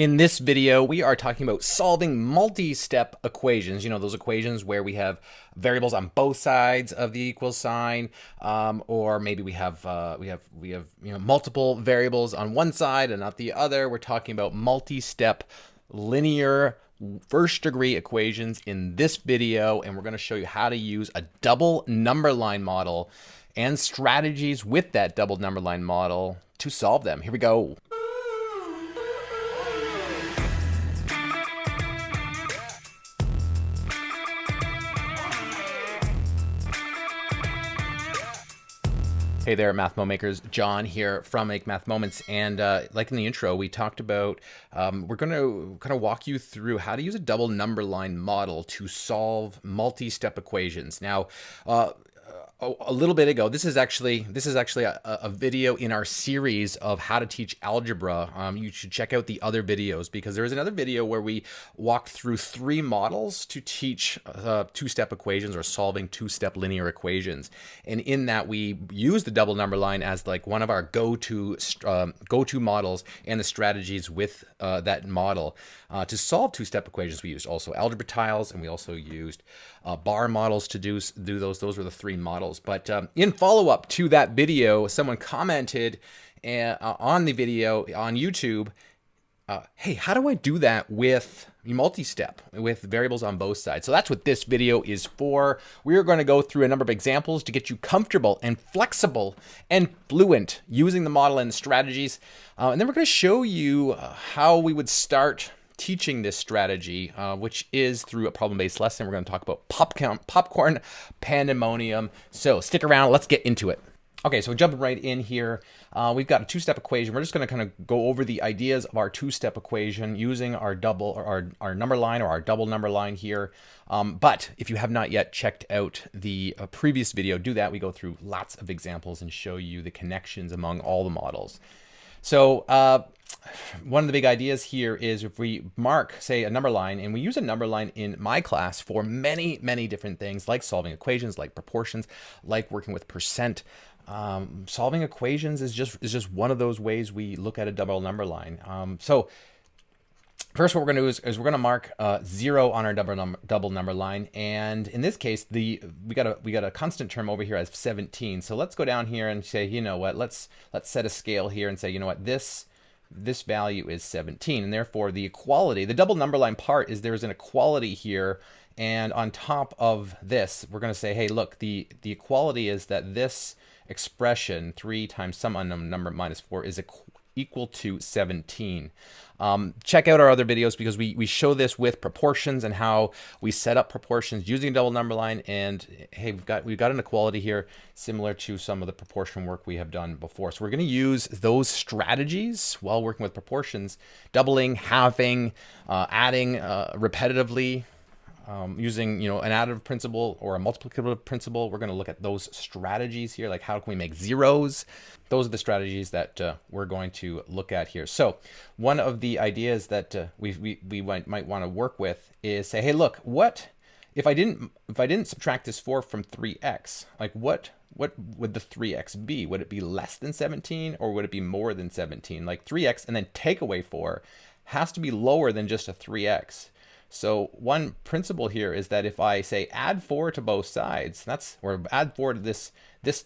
In this video, we are talking about solving multi-step equations. You know, those equations where we have variables on both sides of the equal sign, or maybe we have multiple variables on one side and not the other. We're talking about multi-step linear first degree equations in this video, and we're going to show you how to use a double number line model and strategies with that double number line model to solve them. Here we go. Hey there, Math Mo Makers. John here from Make Math Moments. And like in the intro, we talked about, we're going to kind of walk you through how to use a double number line model to solve multi-step equations. Now, a little bit ago, this is actually a video in our series of how to teach algebra. You should check out the other videos because there is another video where we walk through 3 models to teach two-step equations or solving two-step linear equations. And in that, we use the double number line as like one of our go-to models and the strategies with that model to solve two-step equations. We used also algebra tiles, and we also used bar models to do those. Those were the 3 models. But in follow-up to that video, someone commented on the video on YouTube, hey, how do I do that with multi-step, with variables on both sides? So that's what this video is for. We're going to go through a number of examples to get you comfortable and flexible and fluent using the model and strategies. And then we're going to show you how we would start teaching this strategy, which is through a problem-based lesson. We're going to talk about popcorn pandemonium. So stick around. Let's get into it. Okay, so jumping right in here, we've got a two-step equation. We're just going to kind of go over the ideas of our two-step equation using our our number line or our double number line here. But if you have not yet checked out the previous video, do that. We go through lots of examples and show you the connections among all the models. So one of the big ideas here is if we mark, say, a number line, and we use a number line in my class for many, many different things, like solving equations, like proportions, like working with percent. Solving equations is just one of those ways we look at a double number line. So first, what we're going to do is we're going to mark 0 on our double number line, and in this case, we got a constant term over here as 17. So let's go down here and say, you know what? Let's set a scale here and say, you know what? This value is 17, and therefore the equality, the double number line part is there's an equality here, and on top of this, we're going to say, hey, look, the equality is that this expression 3 times some unknown number minus 4 is equal to 17. Check out our other videos because we show this with proportions and how we set up proportions using a double number line. And hey, we've got an equality here similar to some of the proportion work we have done before. So we're going to use those strategies while working with proportions, doubling, halving, adding repetitively. Using an additive principle or a multiplicative principle. We're going to look at those strategies here, like how can we make zeros. Those are the strategies that we're going to look at here. So one of the ideas that we might want to work with is say, hey, look, what if I didn't subtract this 4 from 3x? Like what would the 3x be? Would it be less than 17 or would it be more than 17? Like 3x and then take away 4 has to be lower than just a 3x. So one principle here is that if I say add 4 to both sides, or add 4 to this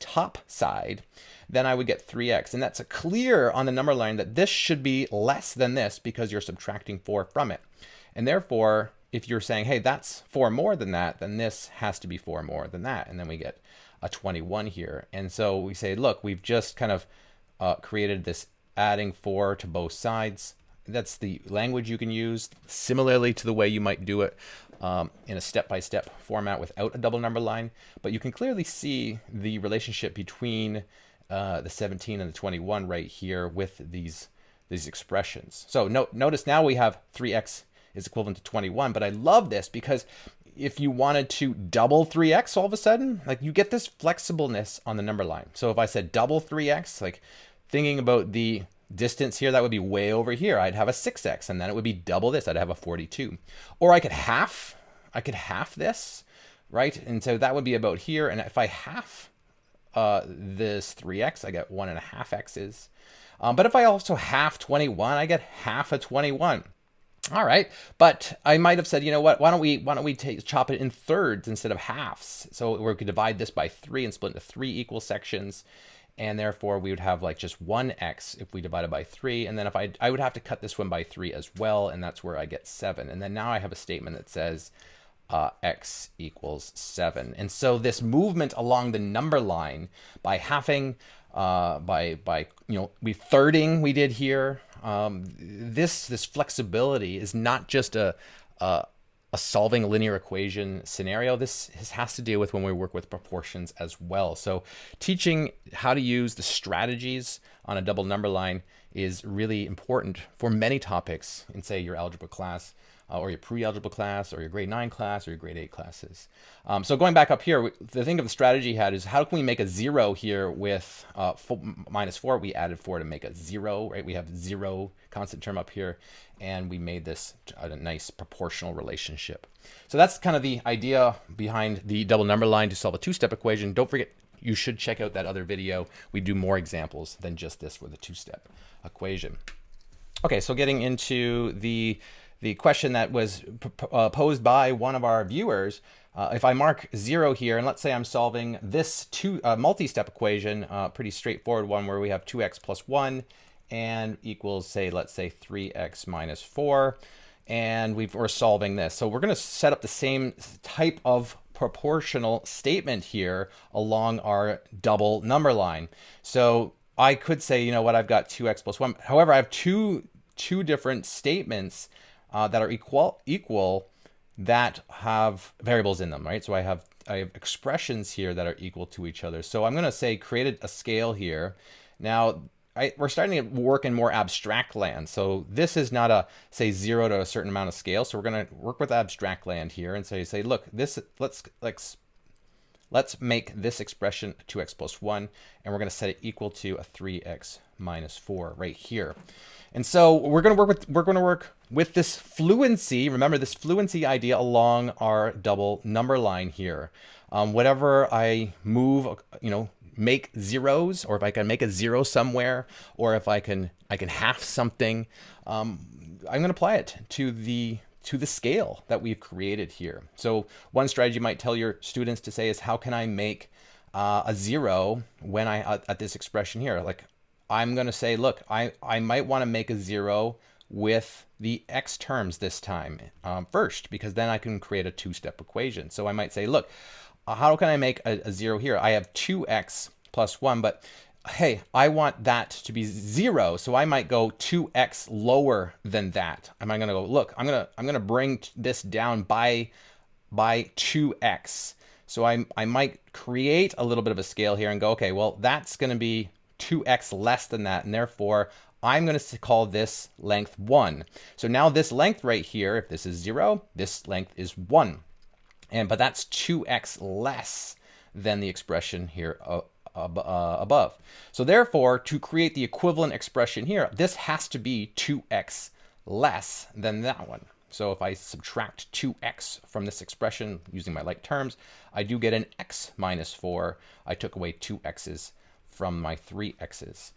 top side, then I would get 3x. And that's clear on the number line that this should be less than this because you're subtracting 4 from it. And therefore, if you're saying, hey, that's 4 more than that, then this has to be 4 more than that. And then we get a 21 here. And so we say, look, we've just kind of created this adding 4 to both sides. That's the language you can use, similarly to the way you might do it in a step-by-step format without a double number line. But you can clearly see the relationship between the 17 and the 21 right here with these expressions. So notice now we have 3x is equivalent to 21. But I love this because if you wanted to double 3x all of a sudden, like you get this flexibleness on the number line. So if I said double 3x, like thinking about the distance here, that would be way over here. I'd have a 6x, and then it would be double this. I'd have a 42. Or I could half this, right? And so that would be about here. And if I half this 3x, I get 1.5x's. But if I also half 21, I get half of 21. All right, but I might have said, you know what? Why don't we chop it in thirds instead of halves? So we could divide this by 3 and split into 3 equal sections, and therefore we would have like just 1x if we divided by 3, and then if I would have to cut this one by 3 as well, and that's where I get 7. And then now I have a statement that says x equals 7. And so this movement along the number line by halving, by we thirding we did here. This flexibility is not just a solving a linear equation scenario. This has to deal with when we work with proportions as well. So teaching how to use the strategies on a double number line is really important for many topics in, say, your algebra class, or your pre-algebra class, or your grade 9 class, or your grade 8 classes. So going back up here, the thing of the strategy you had is how can we make a 0 here with -4? We added 4 to make a 0, right? We have 0 constant term up here, and we made this a nice proportional relationship. So that's kind of the idea behind the double number line to solve a two-step equation. Don't forget, you should check out that other video. We do more examples than just this for the two-step equation. Okay, so getting into the question that was posed by one of our viewers, if I mark 0 here, and let's say I'm solving this multi-step equation, pretty straightforward one where we have 2x plus 1 and equals, say, let's say 3x minus 4, and we're solving this. So we're going to set up the same type of proportional statement here along our double number line. So I could say, you know what, I've got 2x plus 1. However, I have two different statements that are equal that have variables in them, right? So I have expressions here that are equal to each other. So I'm going to say create a scale here. Now we're starting to work in more abstract land. So this is not a, say, 0 to a certain amount of scale. So we're going to work with abstract land here and say, look, this let's make this expression 2x plus 1, and we're going to set it equal to a 3x minus 4 right here. And so we're going to work with this fluency. Remember this fluency idea along our double number line here. Whatever I move, make zeros, or if I can make a 0 somewhere, or if I can half something, I'm going to apply it to the scale that we've created here. So one strategy you might tell your students to say is, how can I make a 0 when at this expression here? Like, I'm going to say, look, I might want to make a 0 with the x terms this time first, because then I can create a two-step equation. So I might say, look, how can I make a 0 here? I have 2x plus 1, but hey, I want that to be 0, so I might go 2x lower than that. I'm going to go, look, I'm going to bring this down by 2x. So I might create a little bit of a scale here and go, okay, well, that's going to be 2x less than that, and therefore I'm going to call this length 1. So now this length right here, if this is 0, this length is 1. But that's 2x less than the expression here above. So therefore, to create the equivalent expression here, this has to be 2x less than that one. So if I subtract 2x from this expression using my like terms, I do get an x minus 4. I took away 2 x's from my 3 x's.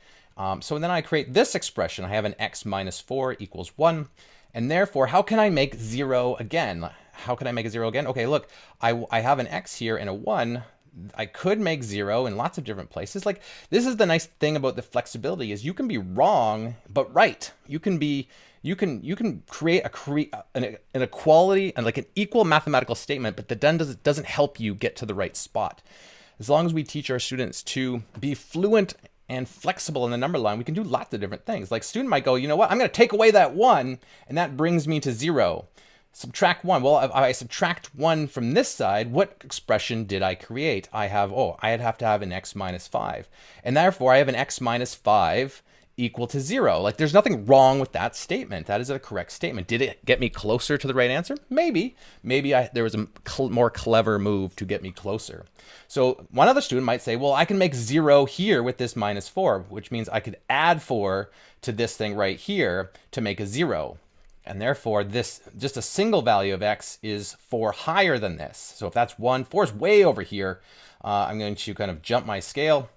So then I create this expression. I have an x minus 4 equals 1. And therefore, how can I make 0 again? How can I make a 0 again? Okay, look, I have an x here and a 1. I could make 0 in lots of different places. Like, this is the nice thing about the flexibility, is you can be wrong but right. You can create an equality and like an equal mathematical statement, but that then doesn't help you get to the right spot. As long as we teach our students to be fluent and flexible in the number line, we can do lots of different things. Like, student might go, you know what, I'm going to take away that 1, and that brings me to 0. Subtract 1. Well, if I subtract 1 from this side, what expression did I create? I'd have to have an x minus 5. And therefore, I have an x minus 5 equal to 0. Like, there's nothing wrong with that statement. That is a correct statement. Did it get me closer to the right answer? Maybe. Maybe there was a more clever move to get me closer. So one other student might say, well, I can make 0 here with this minus 4, which means I could add 4 to this thing right here to make a 0. And therefore, this, just a single value of x, is 4 higher than this. So if that's 1, 4 is way over here. I'm going to kind of jump my scale.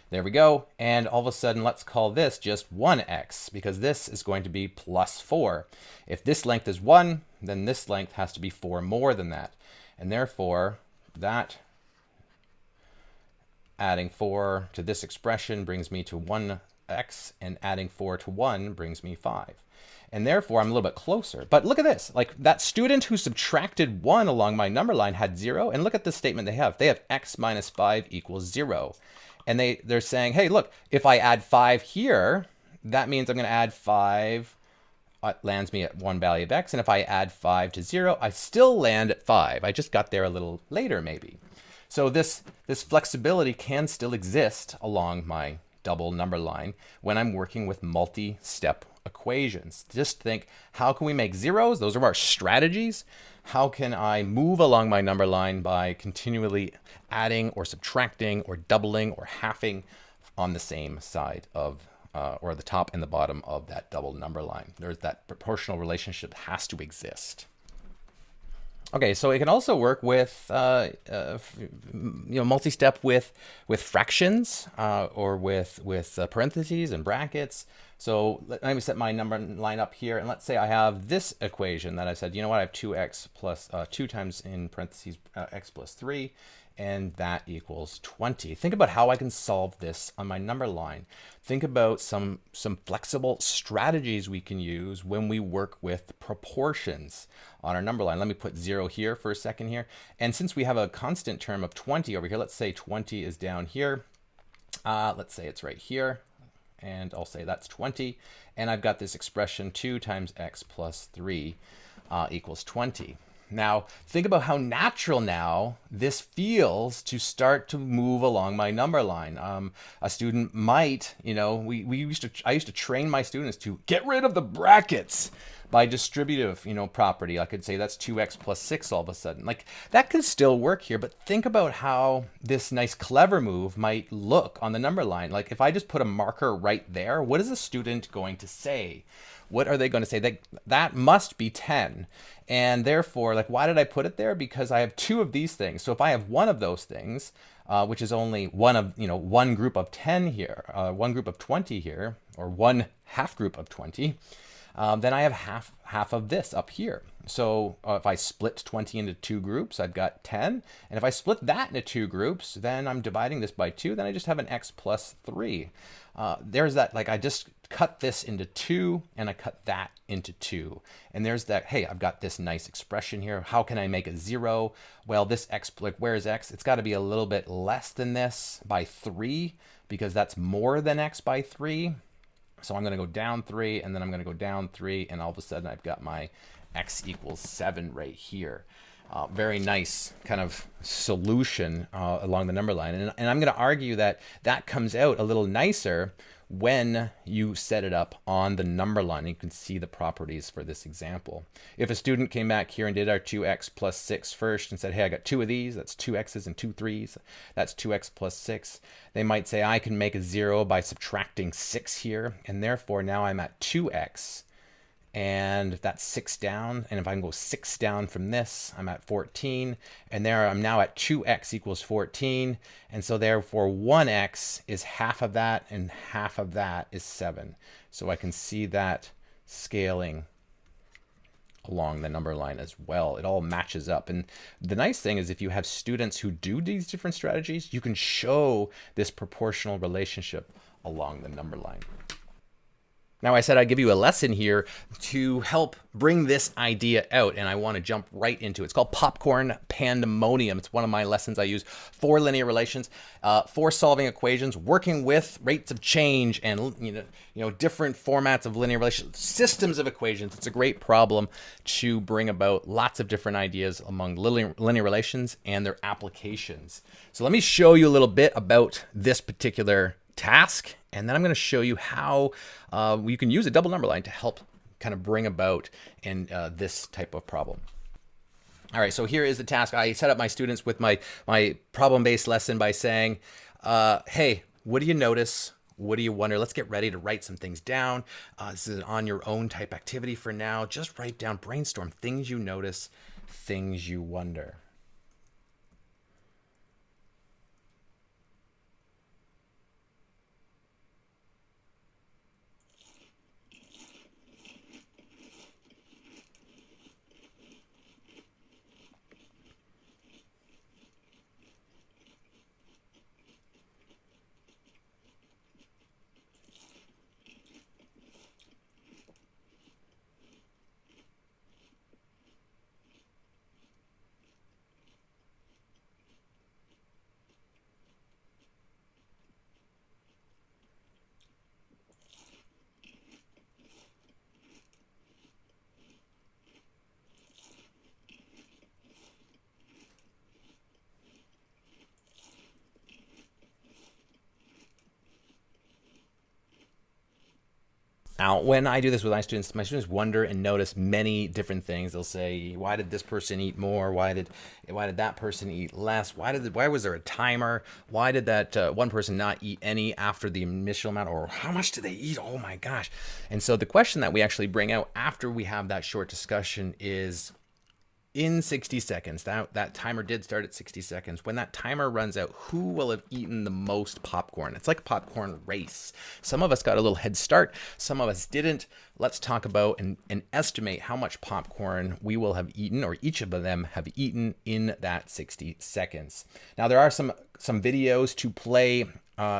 There we go. And all of a sudden, let's call this just 1x, because this is going to be plus 4. If this length is 1, then this length has to be 4 more than that. And therefore, that adding 4 to this expression brings me to 1x, and adding 4 to 1 brings me 5. And therefore, I'm a little bit closer. But look at this. Like that student who subtracted 1 along my number line had 0. And look at the statement they have. They have x minus 5 equals 0. And they're saying, hey, look, if I add 5 here, that means I'm going to add 5. It lands me at one value of x. And if I add 5 to 0, I still land at 5. I just got there a little later, maybe. So this flexibility can still exist along my double number line when I'm working with multi-step equations. Just think, how can we make zeros? Those are our strategies. How can I move along my number line by continually adding or subtracting or doubling or halving on the same side of or the top and the bottom of that double number line? There's that proportional relationship has to exist. Okay, so it can also work with multi-step with fractions or with parentheses and brackets. So let me set my number line up here, and let's say I have this equation that I said, you know what, I have 2x plus 2 times in parentheses x plus 3, and that equals 20. Think about how I can solve this on my number line. Think about some flexible strategies we can use when we work with proportions on our number line. Let me put 0 here for a second here. And since we have a constant term of 20 over here, let's say 20 is down here. Let's say it's right here. And I'll say that's 20. And I've got this expression 2 times x plus 3 equals 20. Now, think about how natural now this feels to start to move along my number line. A student might, I used to train my students to get rid of the brackets by distributive, property. I could say that's 2x plus 6 all of a sudden. Like that can still work here, but think about how this nice clever move might look on the number line. Like if I just put a marker right there, what is a student going to say? What are they going to say? That must be 10. And therefore, like, why did I put it there? Because I have 2 of these things. So if I have one of those things, which is only one group of 10 here, one group of 20 here, or one half group of 20, then I have half of this up here. So if I split 20 into 2 groups, I've got 10. And if I split that into 2 groups, then I'm dividing this by 2. Then I just have an x plus 3. There's that, like I just cut this into 2 and I cut that into 2. And there's that, hey, I've got this nice expression here. How can I make a 0? Well, this x, like where is x? It's got to be a little bit less than this by 3 because that's more than x by 3. So I'm going to go down 3 and then I'm going to go down 3 and all of a sudden I've got my x equals 7 right here. Very nice kind of solution along the number line. And I'm going to argue that that comes out a little nicer when you set it up on the number line. You can see the properties for this example. If a student came back here and did our 2x plus 6 first and said, hey, I got 2 of these, that's 2 x's and 2 3's, that's 2x plus 6, they might say I can make a 0 by subtracting 6 here, and therefore now I'm at 2x. And that's 6 down. And if I can go 6 down from this, I'm at 14. And there I'm now at 2x equals 14. And so therefore 1x is half of that, and half of that is 7. So I can see that scaling along the number line as well. It all matches up. And the nice thing is if you have students who do these different strategies, you can show this proportional relationship along the number line. Now, I said I'd give you a lesson here to help bring this idea out, and I want to jump right into it. It's called Popcorn Pandemonium. It's one of my lessons I use for linear relations, for solving equations, working with rates of change and different formats of linear relations, systems of equations. It's a great problem to bring about lots of different ideas among linear relations and their applications. So let me show you a little bit about this particular task, and then I'm going to show you how you can use a double number line to help kind of bring about this type of problem. All right, so here is the task. I set up my students with my problem-based lesson by saying, hey, what do you notice? What do you wonder? Let's get ready to write some things down. This is an on your own type activity for now. Just write down, brainstorm things you notice, things you wonder. Now, when I do this with my students wonder and notice many different things. They'll say, "Why did this person eat more? Why did that person eat less? Why was there a timer? Why did that one person not eat any after the initial amount? Or how much did they eat? Oh my gosh!" And so the question that we actually bring out after we have that short discussion is, in 60 seconds, that timer did start at 60 seconds. When that timer runs out, who will have eaten the most popcorn? It's like a popcorn race. Some of us got a little head start. Some of us didn't. Let's talk about and estimate how much popcorn we will have eaten, or each of them have eaten in that 60 seconds. Now, there are some videos to play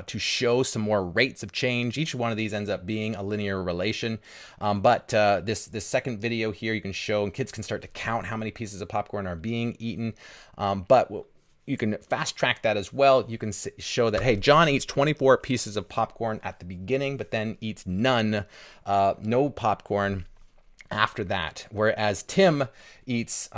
to show some more rates of change. Each one of these ends up being a linear relation. But this second video here, you can show, and kids can start to count how many pieces of popcorn are being eaten. But you can fast track that as well. You can show that, hey, John eats 24 pieces of popcorn at the beginning, but then eats no popcorn after that. Whereas Tim eats,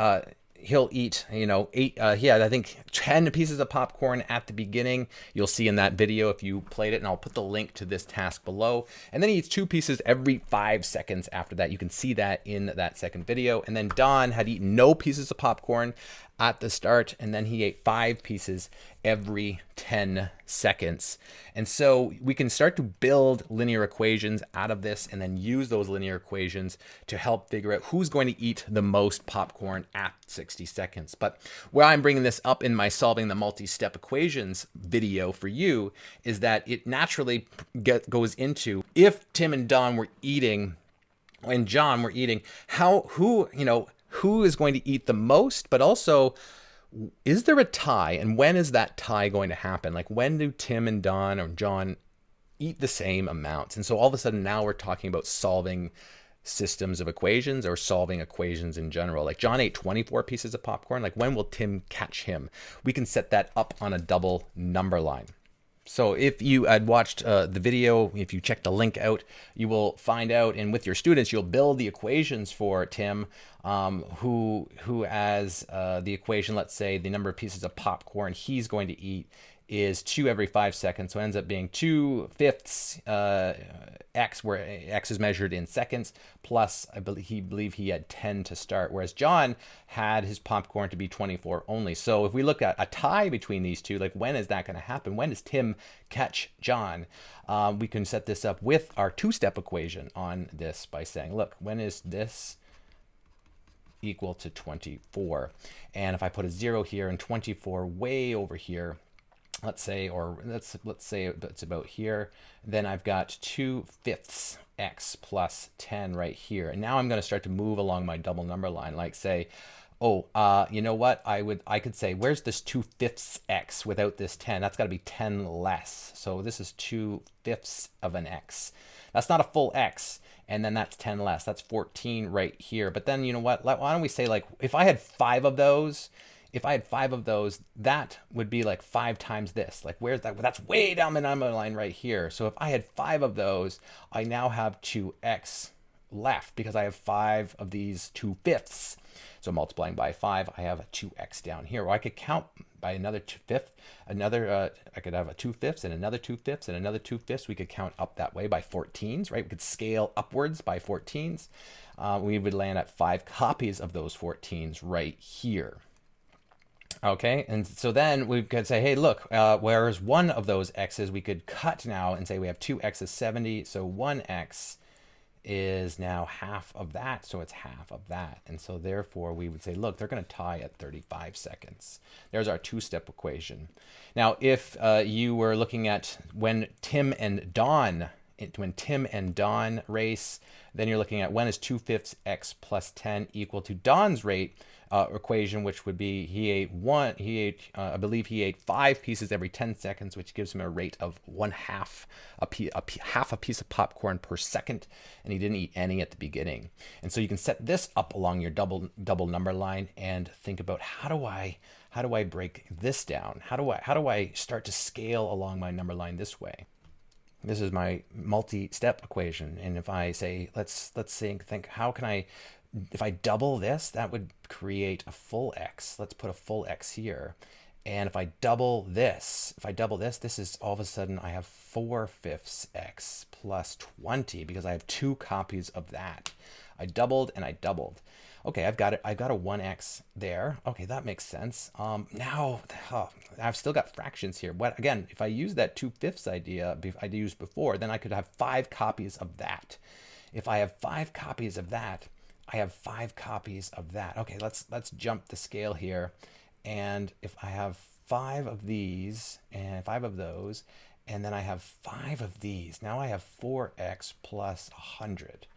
he'll eat, eight, he had, I think, 10 pieces of popcorn at the beginning. You'll see in that video if you played it, and I'll put the link to this task below. And then he eats 2 pieces every 5 seconds after that. You can see that in that second video. And then Don had eaten no pieces of popcorn at the start, and then he ate 5 pieces every 10 seconds. And so we can start to build linear equations out of this, and then use those linear equations to help figure out who's going to eat the most popcorn at 60 seconds. But where I'm bringing this up in my solving the multi-step equations video for you is that it naturally goes into, if Tim and Don were eating and John were eating, who is going to eat the most, but also, is there a tie, and when is that tie going to happen? Like, when do Tim and Don or John eat the same amounts? And so all of a sudden now we're talking about solving systems of equations, or solving equations in general. Like, John ate 24 pieces of popcorn. Like, when will Tim catch him? We can set that up on a double number line. So if you had watched the video, if you check the link out, you will find out, and with your students, you'll build the equations for Tim, who as the equation, let's say the number of pieces of popcorn he's going to eat is 2 every 5 seconds. So it ends up being 2/5 x, where x is measured in seconds, plus I believe he had 10 to start, whereas John had his popcorn to be 24 only. So if we look at a tie between these two, like, when is that going to happen? When does Tim catch John? We can set this up with our 2-step equation on this by saying, look, when is this equal to 24? And if I put a 0 here and 24 way over here, let's say it's about here, then I've got 2/5 x plus 10 right here. And now I'm going to start to move along my double number line, like say, you know what? I could say, where's this 2/5 x without this 10? That's got to be 10 less. So this is 2/5 of an x. That's not a full x. And then that's 10 less. That's 14 right here. But then, you know what? Why don't we say, like, if I had 5 of those, that would be like 5 times this. Like, where's that? Well, that's way down the number line right here. So if I had 5 of those, I now have 2x left, because I have 5 of these 2/5. So multiplying by 5, I have a 2x down here. Or I could count by another 2/5, I could have a 2/5 and another 2/5 and another 2/5. We could count up that way by 14s, right? We could scale upwards by 14s. We would land at 5 copies of those 14s right here. Okay, and so then we could say, hey, look, whereas one of those x's we could cut now and say we have 2x is 70, so 1x is now half of that, so it's half of that. And so therefore we would say, look, they're going to tie at 35 seconds. There's our 2-step equation. Now, if you were looking at when Tim and Don race, then you're looking at, when is 2/5 x plus 10 equal to Don's rate equation, which would be I believe he ate 5 pieces every 10 seconds, which gives him a rate of half a piece of popcorn per second, and he didn't eat any at the beginning. And so you can set this up along your double number line and think about, how do I break this down? How do I start to scale along my number line this way? This is my multi-step equation, and if I say, let's think, how can I, if I double this, that would create a full x. Let's put a full x here. And if I double this, this is all of a sudden I have 4/5 x plus 20 because I have 2 copies of that. I doubled and I doubled. Okay, I've got it. I've got a 1x there. Okay, that makes sense. Now, I've still got fractions here. What again? If I use that 2/5 idea I used before, then I could have 5 copies of that. If I have 5 copies of that, I have 5 copies of that. Okay, let's jump the scale here. And if I have 5 of these and 5 of those, and then I have 5 of these, now I have 4x plus 100.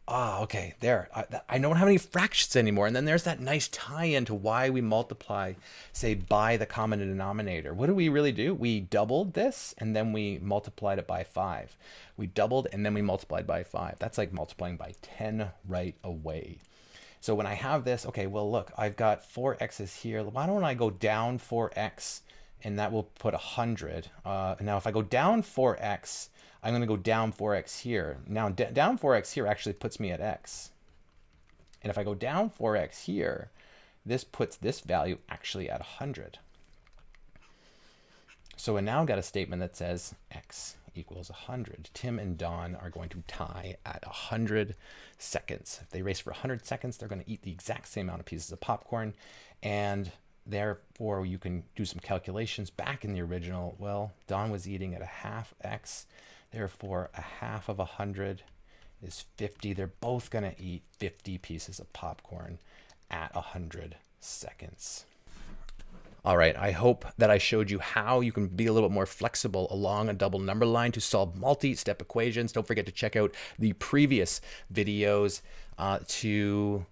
Ah, okay, there. I don't have any fractions anymore. And then there's that nice tie-in to why we multiply, say, by the common denominator. What do we really do? We doubled this, and then we multiplied it by 5. We doubled, and then we multiplied by 5. That's like multiplying by 10 right away. So when I have this, okay, well, look, I've got 4x's here. Why don't I go down 4x, and that will put 100. Now, if I go down 4x, I'm going to go down 4x here. Now, down 4x here actually puts me at x. And if I go down 4x here, this puts this value actually at 100. So I now got a statement that says x equals 100. Tim and Don are going to tie at 100 seconds. If they race for 100 seconds, they're going to eat the exact same amount of pieces of popcorn. And therefore, you can do some calculations back in the original. Well, Don was eating at a half x. Therefore, a half of 100 is 50. They're both going to eat 50 pieces of popcorn at 100 seconds. All right, I hope that I showed you how you can be a little bit more flexible along a double number line to solve multi-step equations. Don't forget to check out the previous videos to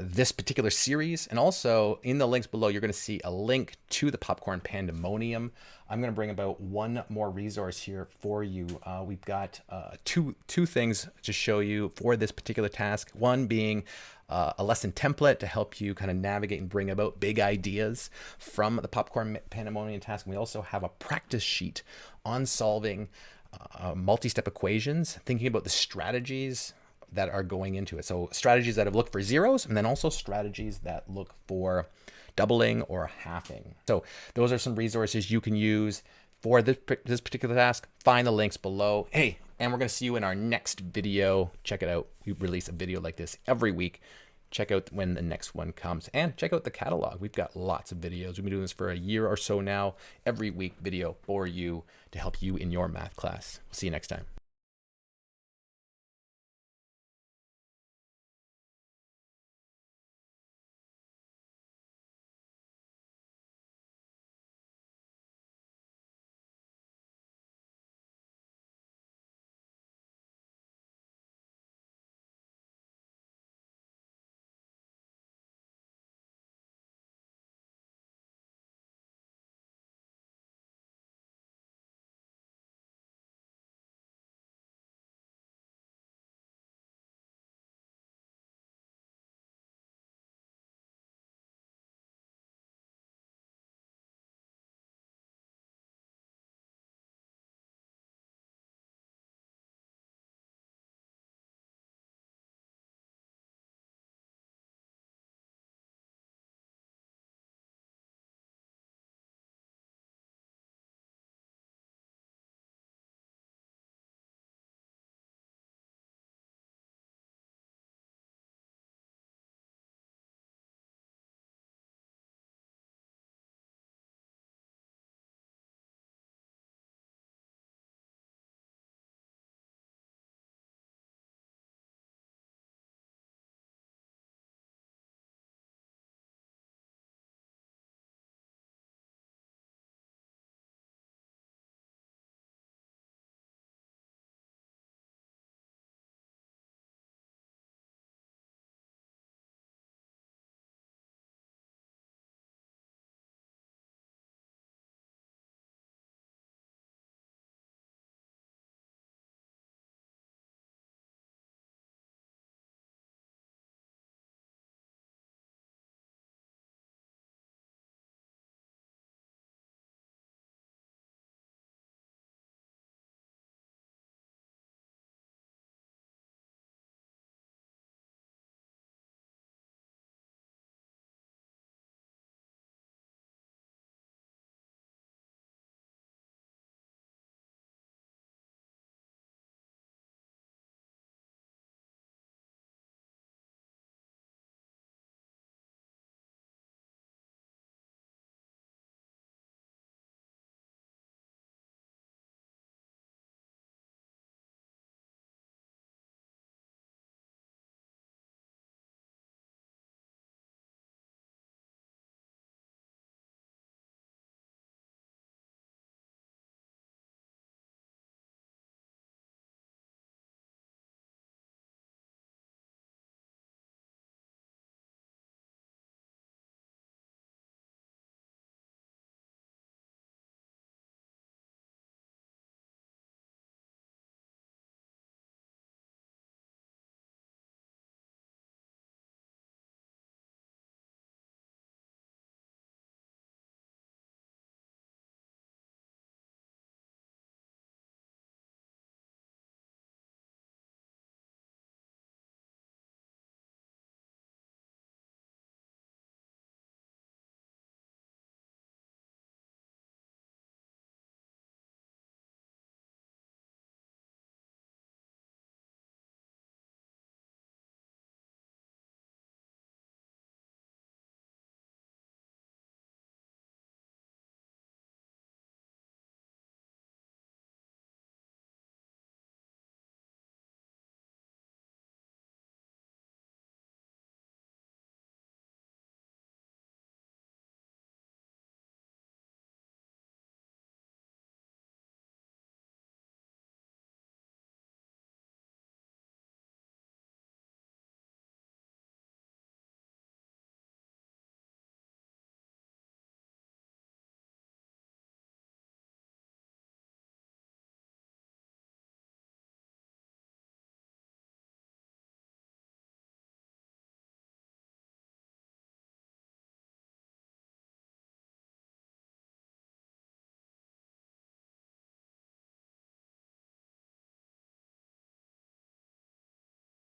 this particular series. And also in the links below, you're going to see a link to the Popcorn Pandemonium. I'm going to bring about one more resource here for you. We've got two things to show you for this particular task. One being a lesson template to help you kind of navigate and bring about big ideas from the Popcorn Pandemonium task. And we also have a practice sheet on solving multi-step equations, thinking about the strategies that are going into it. So strategies that have looked for zeros, and then also strategies that look for doubling or halving. So those are some resources you can use for this particular task. Find the links below. Hey, and we're going to see you in our next video. Check it out. We release a video like this every week. Check out when the next one comes, and check out the catalog. We've got lots of videos. We've been doing this for a year or so now. Every week video for you to help you in your math class. See you next time.